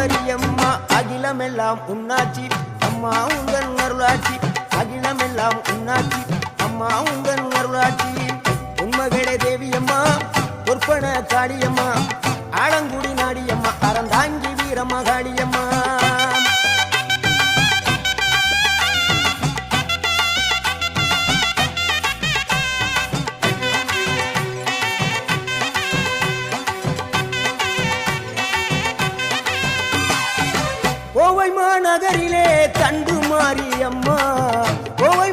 ஈஸ்வரியம்மா அகிலமெல்லாம் உன்னாட்சி அம்மா உங்கள் அருளாட்சி அகிலமெல்லாம் உன்னாட்சி அம்மா உங்கள் அருளாட்சி உண்மகளே தேவியம்மா பொற்பன காளியம்மா ஆலங்குடி நாடியம்மா அறந்தாங்கி வீரம்மா காளியம்மா கோவை மாநகரிலே தண்டு மாரியம்மா கோவை